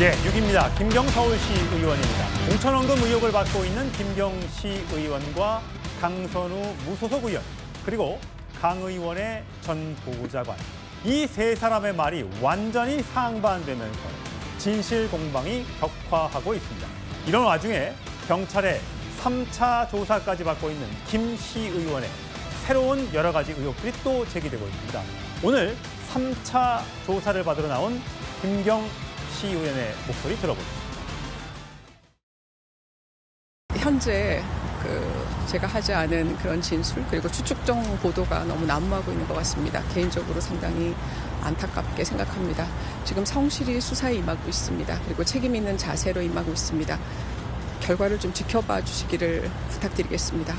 예, 6입니다. 김경 서울시 의원입니다. 공천 언급 의혹을 받고 있는 김경시 의원과 강선우 무소속 의원, 그리고 강 의원의 전 보좌관. 이 세 사람의 말이 완전히 상반되면서 진실 공방이 격화하고 있습니다. 이런 와중에 경찰의 3차 조사까지 받고 있는 김시 의원의 새로운 여러 가지 의혹들이 또 제기되고 있습니다. 오늘 3차 조사를 받으러 나온 김경시 의원의 목소리 들어보겠습니다. 현재 제가 하지 않은 그런 진술 그리고 추측정 보도가 너무 난무하고 있는 것 같습니다. 개인적으로 상당히 안타깝게 생각합니다. 지금 성실히 수사에 임하고 있습니다. 그리고 책임 있는 자세로 임하고 있습니다. 결과를 좀 지켜봐 주시기를 부탁드리겠습니다.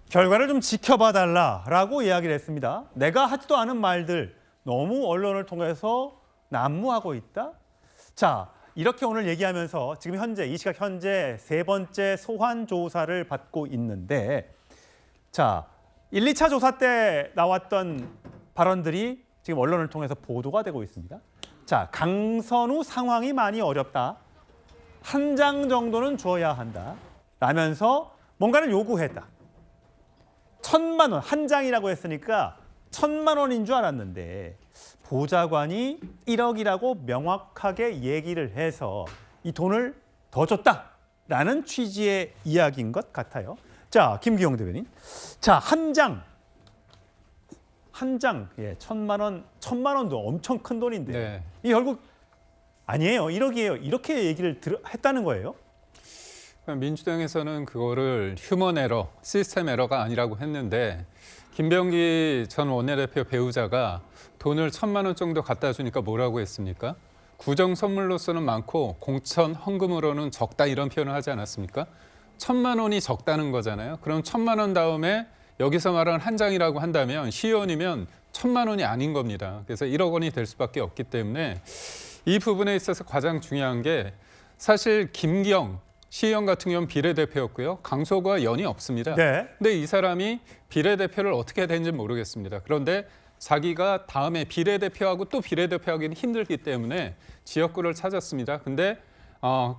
결과를 좀 지켜봐 달라라고 이야기를 했습니다. 내가 하지도 않은 말들 너무 언론을 통해서 난무하고 있다? 자, 이렇게 오늘 얘기하면서 지금 현재 이 시각 현재 세 번째 소환 조사를 받고 있는데, 자, 1, 2차 조사 때 나왔던 발언들이 지금 언론을 통해서 보도가 되고 있습니다. 자, 강선우 상황이 많이 어렵다. 한 장 정도는 줘야 한다. 라면서 뭔가를 요구했다. 1,000만 원, 한 장이라고 했으니까 1,000만 원인 줄 알았는데 보좌관이 1억이라고 명확하게 얘기를 해서 이 돈을 더 줬다라는 취지의 이야기인 것 같아요. 자, 김기용 대변인. 자, 한 장, 예, 1,000만 원도 엄청 큰 돈인데 네. 이 결국 아니에요, 1억이에요. 이렇게 얘기를 했다는 거예요. 민주당에서는 그거를 휴먼 에러, 시스템 에러가 아니라고 했는데 김병기 전 원내대표 배우자가 돈을 1,000만 원 정도 갖다 주니까 뭐라고 했습니까? 구정 선물로서는 많고 공천 헌금으로는 적다 이런 표현을 하지 않았습니까? 1,000만 원이 적다는 거잖아요. 그럼 1,000만 원 다음에 여기서 말하는 한 장이라고 한다면 시의원이면 1,000만 원이 아닌 겁니다. 그래서 1억 원이 될 수밖에 없기 때문에 이 부분에 있어서 가장 중요한 게 사실 김경 시의원 같은 경우는 비례대표였고요. 강소구와 연이 없습니다. 네. 근데 이 사람이 비례대표를 어떻게 해야 되는지 모르겠습니다. 그런데 자기가 다음에 비례대표하고 또 비례대표하기는 힘들기 때문에 지역구를 찾았습니다. 근데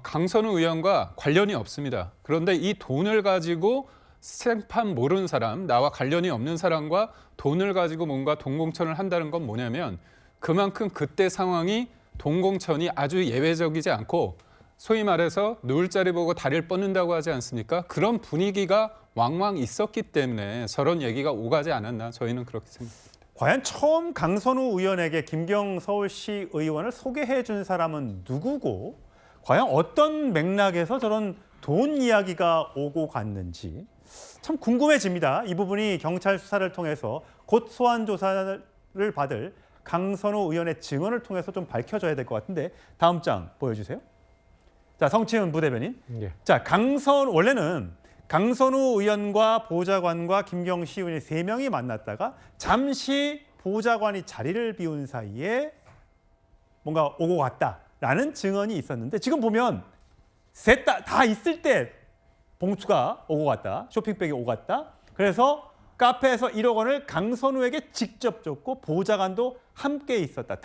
강선우 의원과 관련이 없습니다. 그런데 이 돈을 가지고 생판 모르는 사람, 나와 관련이 없는 사람과 돈을 가지고 뭔가 동공천을 한다는 건 뭐냐면 그만큼 그때 상황이 동공천이 아주 예외적이지 않고 소위 말해서 누울 자리 보고 다리를 뻗는다고 하지 않습니까? 그런 분위기가 왕왕 있었기 때문에 저런 얘기가 오가지 않았나 저희는 그렇게 생각합니다. 과연 처음 강선우 의원에게 김경 서울시 의원을 소개해 준 사람은 누구고, 과연 어떤 맥락에서 저런 돈 이야기가 오고 갔는지 참 궁금해집니다. 이 부분이 경찰 수사를 통해서 곧 소환 조사를 받을 강선우 의원의 증언을 통해서 좀 밝혀져야 될 것 같은데, 다음 장 보여주세요. 자, 성치은 부대변인. 예. 자, 원래는 강선우 의원과 보좌관과 김경시 의원이 세 명이 만났다가 잠시 보좌관이 자리를 비운 사이에 뭔가 오고 갔다라는 증언이 있었는데, 지금 보면 셋 다 있을 때 봉투가 오고 갔다, 쇼핑백이 오고 갔다. 그래서 카페에서 1억 원을 강선우에게 직접 줬고 보좌관도 함께 있었다.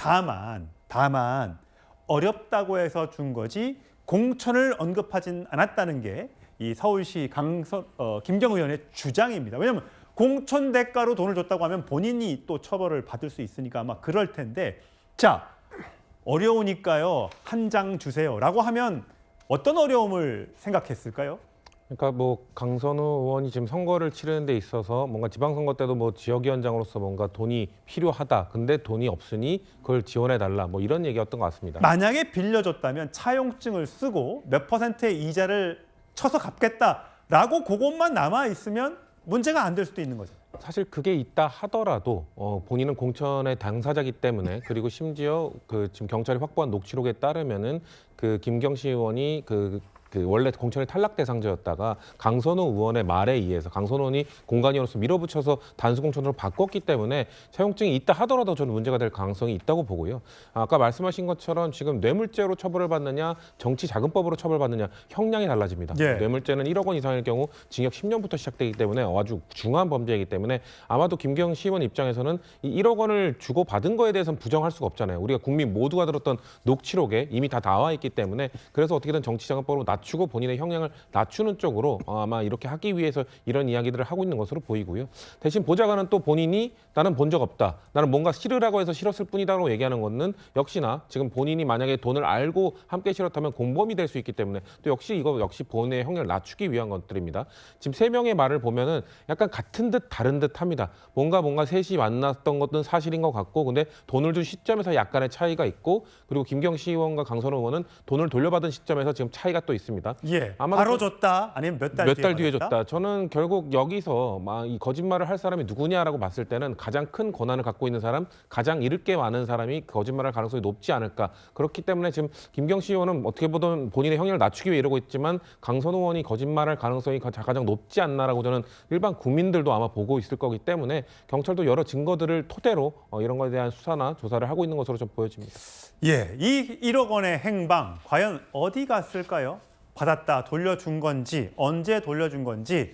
다만 어렵다고 해서 준 거지 공천을 언급하진 않았다는 게 이 서울시 김경 의원의 주장입니다. 왜냐하면 공천 대가로 돈을 줬다고 하면 본인이 또 처벌을 받을 수 있으니까 아마 그럴 텐데, 자, 어려우니까요, 한 장 주세요라고 하면 어떤 어려움을 생각했을까요? 그러니까 뭐 강선우 의원이 지금 선거를 치르는 데 있어서 뭔가 지방선거 때도 뭐 지역위원장으로서 뭔가 돈이 필요하다. 근데 돈이 없으니 그걸 지원해달라. 뭐 이런 얘기였던 것 같습니다. 만약에 빌려줬다면 차용증을 쓰고 몇 퍼센트의 이자를 쳐서 갚겠다라고 그것만 남아있으면 문제가 안 될 수도 있는 거죠. 사실 그게 있다 하더라도 본인은 공천의 당사자이기 때문에, 그리고 심지어 지금 경찰이 확보한 녹취록에 따르면은 김경시 의원이 그 원래 공천의 탈락 대상자였다가 강선우 의원의 말에 의해서 강선우 의원이 공관위원으로서 밀어붙여서 단수 공천으로 바꿨기 때문에 차용증이 있다 하더라도 저는 문제가 될 가능성이 있다고 보고요. 아까 말씀하신 것처럼 지금 뇌물죄로 처벌을 받느냐 정치자금법으로 처벌받느냐 형량이 달라집니다. 예. 뇌물죄는 1억 원 이상일 경우 징역 10년부터 시작되기 때문에 아주 중한 범죄이기 때문에 아마도 김경 시의원 입장에서는 이 1억 원을 주고 받은 거에 대해서는 부정할 수가 없잖아요. 우리가 국민 모두가 들었던 녹취록에 이미 다 나와 있기 때문에 그래서 어떻게든 정치자금법으로 낮추고 본인의 형량을 낮추는 쪽으로 아마 이렇게 하기 위해서 이런 이야기들을 하고 있는 것으로 보이고요. 대신 보좌관은 또 본인이 나는 본 적 없다. 나는 뭔가 싫으라고 해서 싫었을 뿐이다라고 얘기하는 것은 역시나 지금 본인이 만약에 돈을 알고 함께 싫었다면 공범이 될 수 있기 때문에 또 역시 이거 역시 본인의 형량을 낮추기 위한 것들입니다. 지금 세 명의 말을 보면은 약간 같은 듯 다른 듯 합니다. 뭔가 셋이 만났던 것은 사실인 것 같고 근데 돈을 준 시점에서 약간의 차이가 있고 그리고 김경시 의원과 강선우 의원은 돈을 돌려받은 시점에서 지금 차이가 또 있습니다. 예, 아마 바로 줬다 아니면 몇 달 뒤에 줬다. 저는 결국 여기서 막 이 거짓말을 할 사람이 누구냐라고 봤을 때는 가장 큰 권한을 갖고 있는 사람, 가장 잃을 게 많은 사람이 거짓말할 가능성이 높지 않을까. 그렇기 때문에 지금 김경시 의원은 어떻게 보든 본인의 형량을 낮추기 위해 이러고 있지만 강선우 의원이 거짓말할 가능성이 가장 높지 않나라고 저는 일반 국민들도 아마 보고 있을 거기 때문에 경찰도 여러 증거들을 토대로 이런 것에 대한 수사나 조사를 하고 있는 것으로 좀 보여집니다. 예, 이 1억 원의 행방 과연 어디 갔을까요? 받았다, 돌려준 건지, 언제 돌려준 건지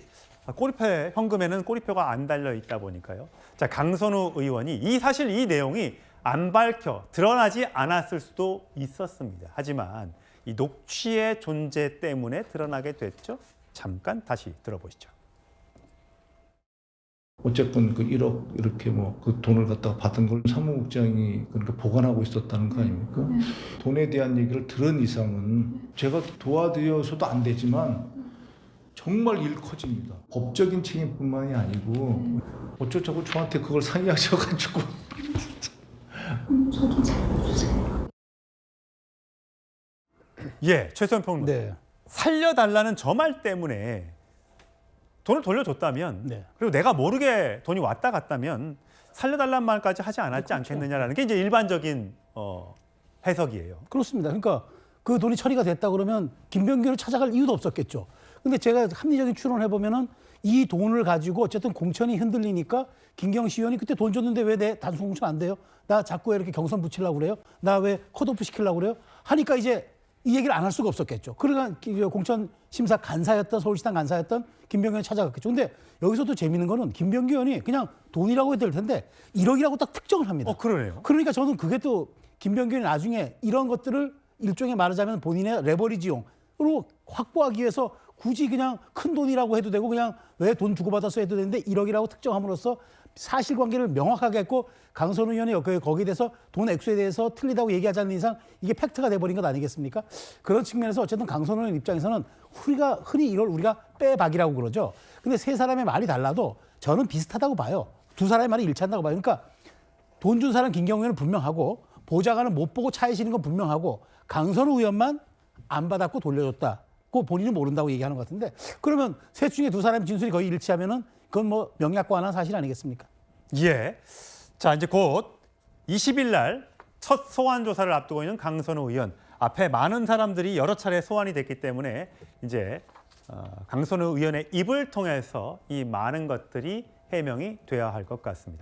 꼬리표 현금에는 꼬리표가 안 달려 있다 보니까요. 자, 강선우 의원이 사실 이 내용이 안 밝혀 드러나지 않았을 수도 있었습니다. 하지만 이 녹취의 존재 때문에 드러나게 됐죠. 잠깐 다시 들어보시죠. 어쨌건 그 1억 이렇게 뭐 그 돈을 갖다가 받은 걸 사무국장이 그러니까 보관하고 있었다는 거 아닙니까? 돈에 대한 얘기를 들은 이상은 제가 도와드려서도 안 되지만 정말 일 커집니다. 법적인 책임뿐만이 아니고 어쩌자고 저한테 그걸 상의하셔가지고 저좀 살려주세요. 예, 최소영 평론. 네. 살려달라는 저 말 때문에 돈을 돌려줬다면 네. 그리고 내가 모르게 돈이 왔다 갔다면 살려달라는 말까지 하지 않았지 않겠느냐라는 게 이제 일반적인 해석이에요. 그렇습니다. 그러니까 그 돈이 처리가 됐다 그러면 김병규를 찾아갈 이유도 없었겠죠. 근데 제가 합리적인 추론을 해보면은 이 돈을 가지고 어쨌든 공천이 흔들리니까 김경시 의원이 그때 돈 줬는데 왜 내 단순 공천 안 돼요? 나 자꾸 왜 이렇게 경선 붙이려고 그래요? 나 왜 컷오프 시키려고 그래요? 하니까 이제 이 얘기를 안 할 수가 없었겠죠. 그러니까 공천 심사 간사였던 서울시당 간사였던 김병규 의원이 찾아갔겠죠. 근데 여기서도 재밌는 거는 김병규 의원이 그냥 돈이라고 해도 될 텐데 1억이라고 딱 특정을 합니다. 그러네요. 그러니까 저는 그게 또 김병규 의원이 나중에 이런 것들을 일종의 말하자면 본인의 레버리지용으로 확보하기 위해서 굳이 그냥 큰 돈이라고 해도 되고 그냥 왜 돈 주고받았어 해도 되는데 1억이라고 특정함으로써 사실관계를 명확하게 했고 강선우 의원이 거기에 대해서 돈 액수에 대해서 틀리다고 얘기하지 않는 이상 이게 팩트가 돼버린 것 아니겠습니까? 그런 측면에서 어쨌든 강선우 의원 입장에서는 흔히 이걸 우리가 빼박이라고 그러죠. 근데 세 사람의 말이 달라도 저는 비슷하다고 봐요. 두 사람의 말이 일치한다고 봐요. 그러니까 돈 준 사람 김경우 의원은 분명하고 보좌관은 못 보고 차에 실은 건 분명하고 강선우 의원만 안 받았고 돌려줬다. 그 본인은 모른다고 얘기하는 것 같은데 그러면 셋 중에 두 사람의 진술이 거의 일치하면은 그건 뭐 명약관한 사실 아니겠습니까? 예. 자, 이제 곧 20일 날 첫 소환 조사를 앞두고 있는 강선우 의원. 앞에 많은 사람들이 여러 차례 소환이 됐기 때문에 이제 강선우 의원의 입을 통해서 이 많은 것들이 해명이 돼야 할 것 같습니다.